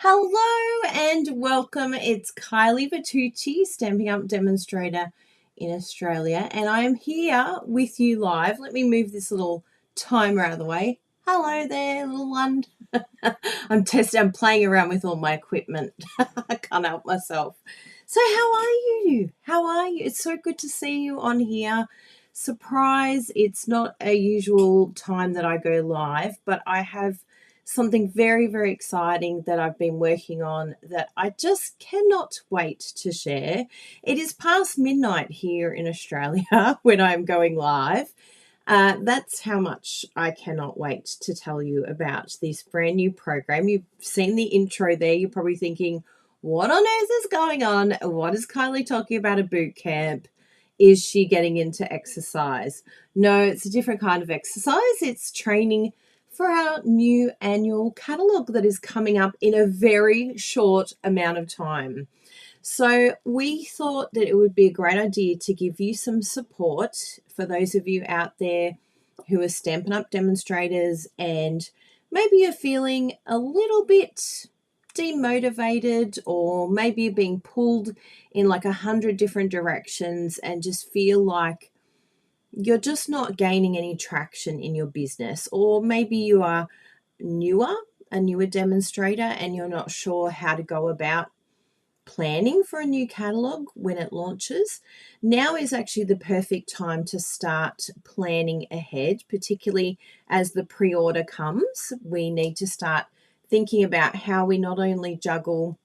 Hello and welcome. It's Kylie Bertucci, Stampin' Up demonstrator in Australia, and I am here with you live. Let me move this little timer out of the way. Hello there, little one. I'm playing around with all my equipment. I can't help myself. So how are you? How are you? It's so good to see you on here. Surprise, it's not a usual time that I go live, but I have something very, very exciting that I've been working on that I just cannot wait to share. It is past midnight here in Australia when I'm going live. That's how much I cannot wait to tell you about this brand new program. You've seen the intro there. You're probably thinking, what on earth is going on? What is Kylie talking about a boot camp? Is she getting into exercise? No, it's a different kind of exercise. It's training for our new annual catalogue that is coming up in a very short amount of time. So we thought that it would be a great idea to give you some support for those of you out there who are Stampin' Up demonstrators and maybe you're feeling a little bit demotivated, or maybe you're being pulled in like 100 different directions and just feel like you're just not gaining any traction in your business. Or maybe you are a newer demonstrator, and you're not sure how to go about planning for a new catalog when it launches. Now is actually the perfect time to start planning ahead, particularly as the pre-order comes. We need to start thinking about how we not only juggle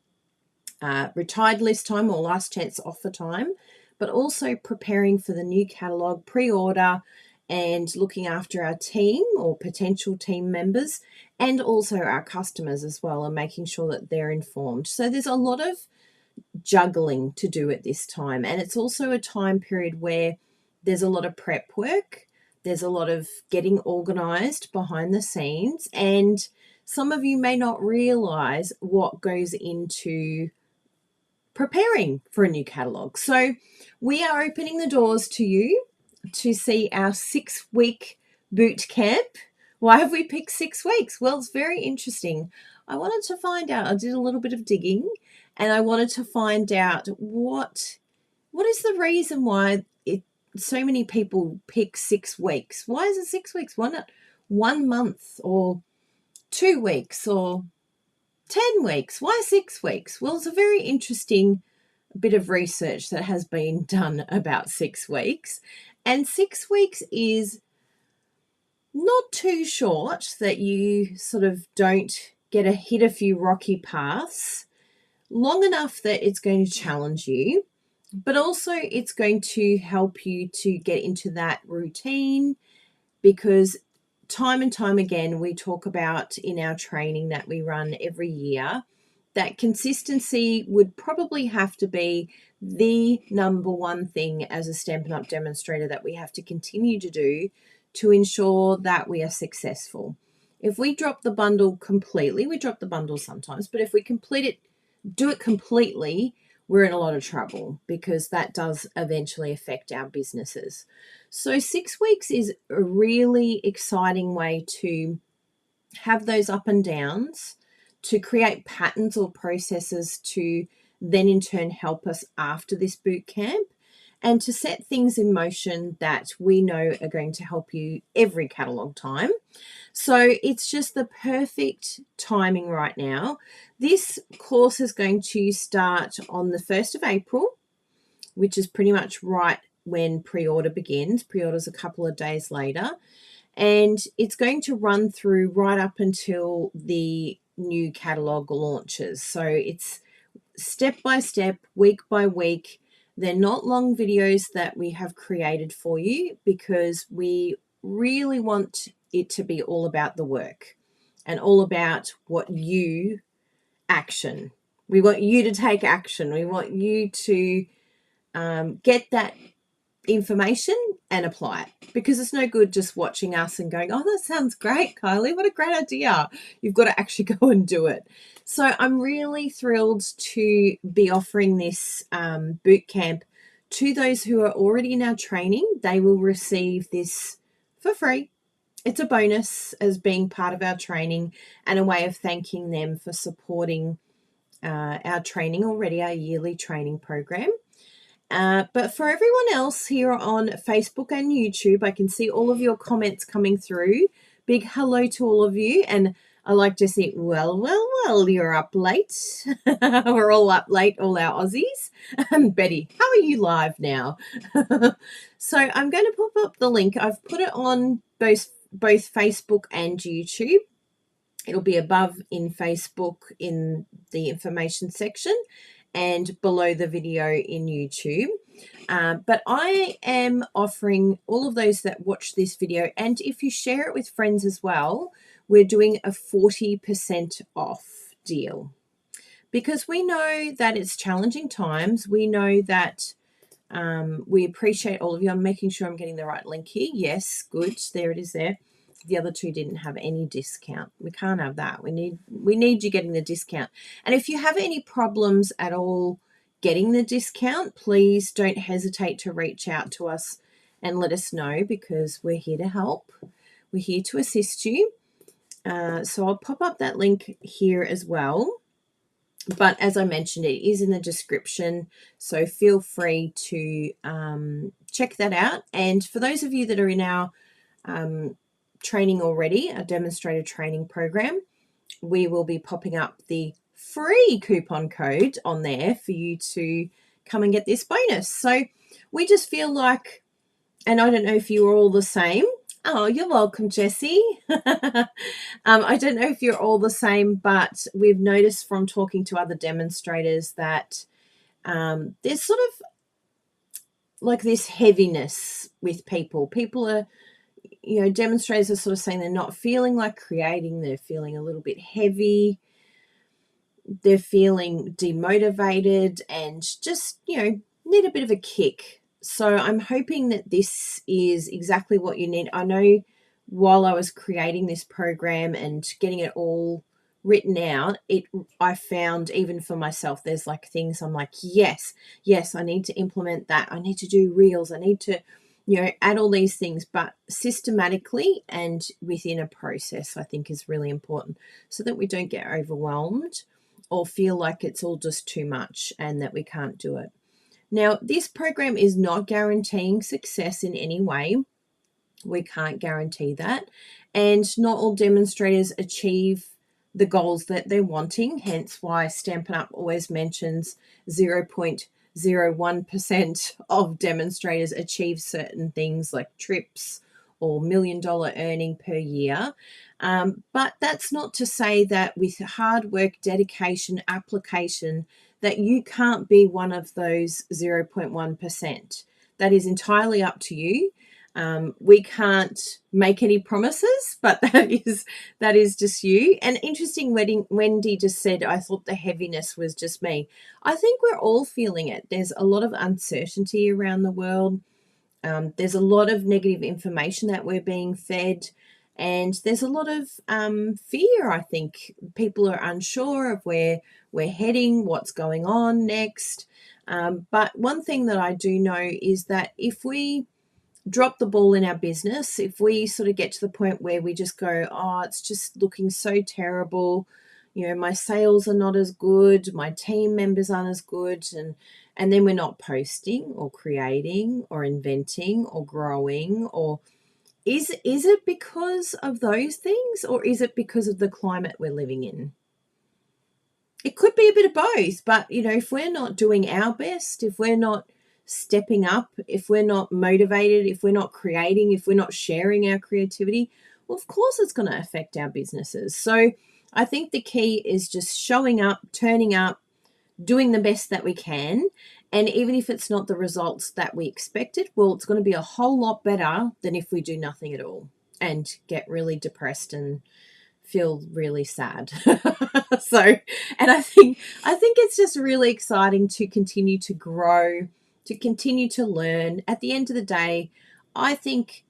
retired list time or last chance offer time, but also preparing for the new catalog pre-order and looking after our team or potential team members, and also our customers as well, and making sure that they're informed. So there's a lot of juggling to do at this time, and it's also a time period where there's a lot of prep work, there's a lot of getting organized behind the scenes, and some of you may not realize what goes into preparing for a new catalog. So we are opening the doors to you to see our 6-week boot camp. Why have we picked 6 weeks? Well, it's very interesting. I wanted to find out, I did a little bit of digging, and I wanted to find out what is the reason why so many people pick 6 weeks. Why is it 6 weeks? Why not 1 month or 2 weeks or 10 weeks? Why 6 weeks? Well, it's a very interesting bit of research that has been done about 6 weeks. And 6 weeks is not too short that you sort of don't hit a few rocky paths, long enough that it's going to challenge you, but also it's going to help you to get into that routine, because time and time again, we talk about in our training that we run every year that consistency would probably have to be the number one thing as a Stampin' Up demonstrator that we have to continue to do to ensure that we are successful. If we drop the bundle completely, we drop the bundle sometimes, but if we do it completely, we're in a lot of trouble, because that does eventually affect our businesses. So 6 weeks is a really exciting way to have those up and downs, to create patterns or processes to then in turn help us after this boot camp, and to set things in motion that we know are going to help you every catalog time. So it's just the perfect timing right now. This course is going to start on the 1st of April, which is pretty much right when pre-order begins. Pre-order's a couple of days later. And it's going to run through right up until the new catalog launches. So it's step by step, week by week. They're not long videos that we have created for you, because we really want it to be all about the work and all about what you action. We want you to take action. We want you to get that information and apply it, because it's no good just watching us and going, oh, that sounds great, Kylie, what a great idea. You've got to actually go and do it. So I'm really thrilled to be offering this boot camp to those who are already in our training. They will receive this for free. It's a bonus as being part of our training and a way of thanking them for supporting our training already, our yearly training program. But for everyone else here on Facebook and YouTube, I can see all of your comments coming through. Big hello to all of you. And I like to see, well, you're up late. We're all up late, all our Aussies. Betty, how are you live now? So I'm going to pop up the link. I've put it on both Facebook and YouTube. It'll be above in Facebook in the information section and below the video in YouTube. But I am offering all of those that watch this video, and if you share it with friends as well, we're doing a 40% off deal. Because we know that it's challenging times. We know that we appreciate all of you. I'm making sure I'm getting the right link here. Yes, good. There it is there. The other two didn't have any discount. We can't have that. We need you getting the discount. And if you have any problems at all getting the discount, please don't hesitate to reach out to us and let us know, because we're here to help. We're here to assist you. So I'll pop up that link here as well. But as I mentioned, it is in the description, so feel free to check that out. And for those of you that are in our training already, a demonstrator training program, we will be popping up the free coupon code on there for you to come and get this bonus. So we just feel like, and I don't know if you are all the same. Oh, you're welcome, Jessie. I don't know if you're all the same, but we've noticed from talking to other demonstrators that there's sort of like this heaviness with people. People are, demonstrators are sort of saying they're not feeling like creating. They're feeling a little bit heavy. They're feeling demotivated and just, need a bit of a kick. So I'm hoping that this is exactly what you need. I know while I was creating this program and getting it all written out, I found even for myself, there's like things I'm like, yes, I need to implement that. I need to do reels. I need to, add all these things, but systematically and within a process, I think is really important, so that we don't get overwhelmed or feel like it's all just too much and that we can't do it. Now, this program is not guaranteeing success in any way. We can't guarantee that. And not all demonstrators achieve the goals that they're wanting, hence why Stampin' Up always mentions 0.01% of demonstrators achieve certain things like trips or $1 million earning per year. But that's not to say that with hard work, dedication, application, that you can't be one of those 0.1%. That is entirely up to you. We can't make any promises, but that is just you. And interesting, Wendy just said, I thought the heaviness was just me. I think we're all feeling it. There's a lot of uncertainty around the world. There's a lot of negative information that we're being fed. And there's a lot of fear, I think. People are unsure of where we're heading, what's going on next. But one thing that I do know is that if we drop the ball in our business, if we sort of get to the point where we just go, oh, it's just looking so terrible, my sales are not as good, my team members aren't as good, and then we're not posting or creating or inventing or growing, or is it because of those things, or is it because of the climate we're living in? It could be a bit of both, but if we're not doing our best, if we're not stepping up, if we're not motivated, if we're not creating, if we're not sharing our creativity, well, of course it's going to affect our businesses. So I think the key is just showing up, turning up, doing the best that we can. And even if it's not the results that we expected, well, it's going to be a whole lot better than if we do nothing at all and get really depressed and feel really sad. And I think it's just really exciting to continue to grow, to continue to learn. At the end of the day, I think,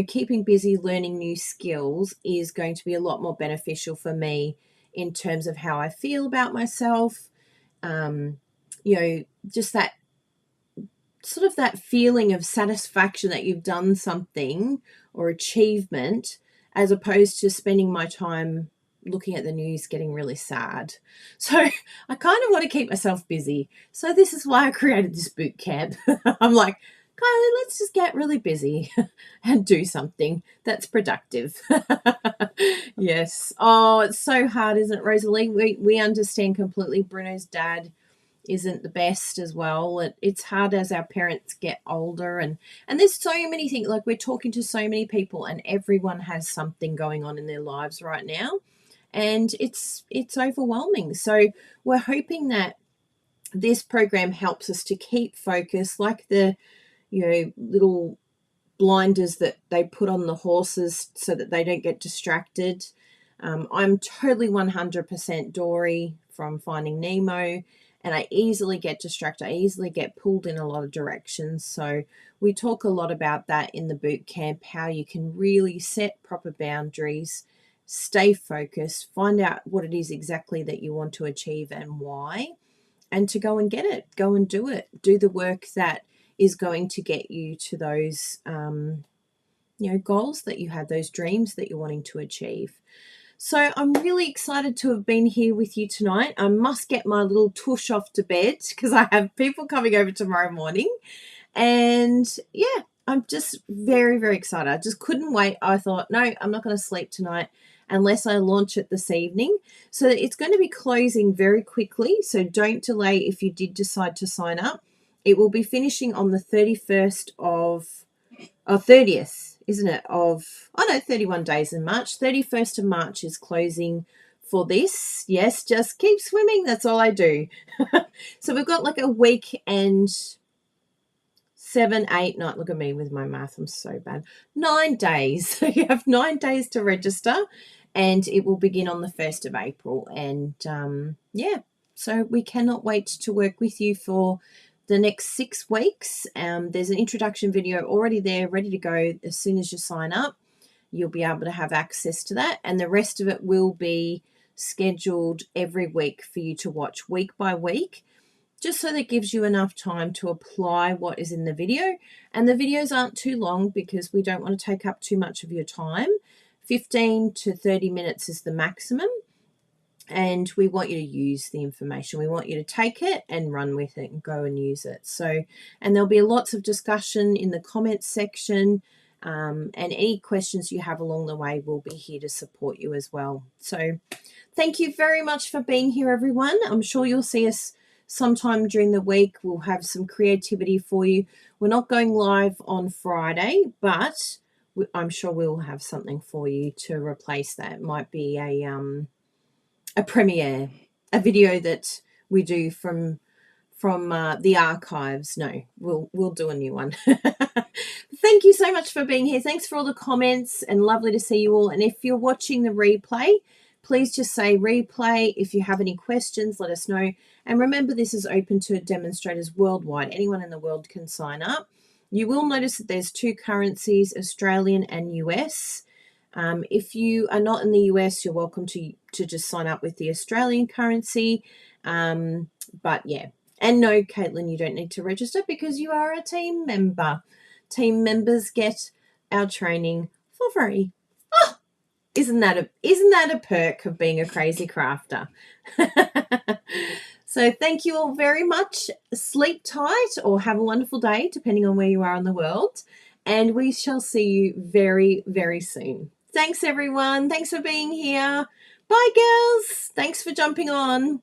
keeping busy learning new skills is going to be a lot more beneficial for me in terms of how I feel about myself. Just that sort of that feeling of satisfaction that you've done something or achievement, as opposed to spending my time looking at the news getting really sad. So I kind of want to keep myself busy. So this is why I created this boot camp. I'm like, Kylie, let's just get really busy and do something that's productive. Yes. Oh, it's so hard, isn't it, Rosalie? We understand completely. Bruno's dad isn't the best as well. It's hard as our parents get older, and there's so many things. Like, we're talking to so many people, and everyone has something going on in their lives right now, and it's overwhelming. So we're hoping that this program helps us to keep focus, like the little blinders that they put on the horses so that they don't get distracted. I'm totally 100% Dory from Finding Nemo, and I easily get distracted. I easily get pulled in a lot of directions. So we talk a lot about that in the boot camp, how you can really set proper boundaries, stay focused, find out what it is exactly that you want to achieve and why, and to go and get it, go and do it, do the work that is going to get you to those goals that you have, those dreams that you're wanting to achieve. So I'm really excited to have been here with you tonight. I must get my little tush off to bed because I have people coming over tomorrow morning. And yeah, I'm just very, very excited. I just couldn't wait. I thought, no, I'm not going to sleep tonight unless I launch it this evening. So it's going to be closing very quickly. So don't delay if you did decide to sign up. It will be finishing on the 31st of 30th, isn't it? 31 days in March. 31st of March is closing for this. Yes, just keep swimming. That's all I do. So we've got like a week and 7, 8, 9. Look at me with my math. I'm so bad. 9 days. So you have 9 days to register, and it will begin on the 1st of April. And yeah, so we cannot wait to work with you for the next 6 weeks. There's an introduction video already there, ready to go. As soon as you sign up, you'll be able to have access to that. And the rest of it will be scheduled every week for you to watch week by week, just so that gives you enough time to apply what is in the video. And the videos aren't too long because we don't want to take up too much of your time. 15 to 30 minutes is the maximum. And we want you to use the information. We want you to take it and run with it and go and use it. So, and there'll be lots of discussion in the comments section. And any questions you have along the way, we'll be here to support you as well. So thank you very much for being here, everyone. I'm sure you'll see us sometime during the week. We'll have some creativity for you. We're not going live on Friday, but I'm sure we'll have something for you to replace that. It might be a premiere, a video that we do from the archives. No, we'll do a new one. Thank you so much for being here. Thanks for all the comments, and lovely to see you all. And if you're watching the replay, please just say replay. If you have any questions, let us know. And remember, this is open to demonstrators worldwide. Anyone in the world can sign up. You will notice that there's 2 currencies, Australian and US. If you are not in the US, you're welcome to just sign up with the Australian currency. But yeah, and no, Caitlin, you don't need to register because you are a team member. Team members get our training for free. Oh, isn't that a perk of being a crazy crafter? So thank you all very much. Sleep tight or have a wonderful day, depending on where you are in the world. And we shall see you very, very soon. Thanks, everyone. Thanks for being here. Bye, girls. Thanks for jumping on.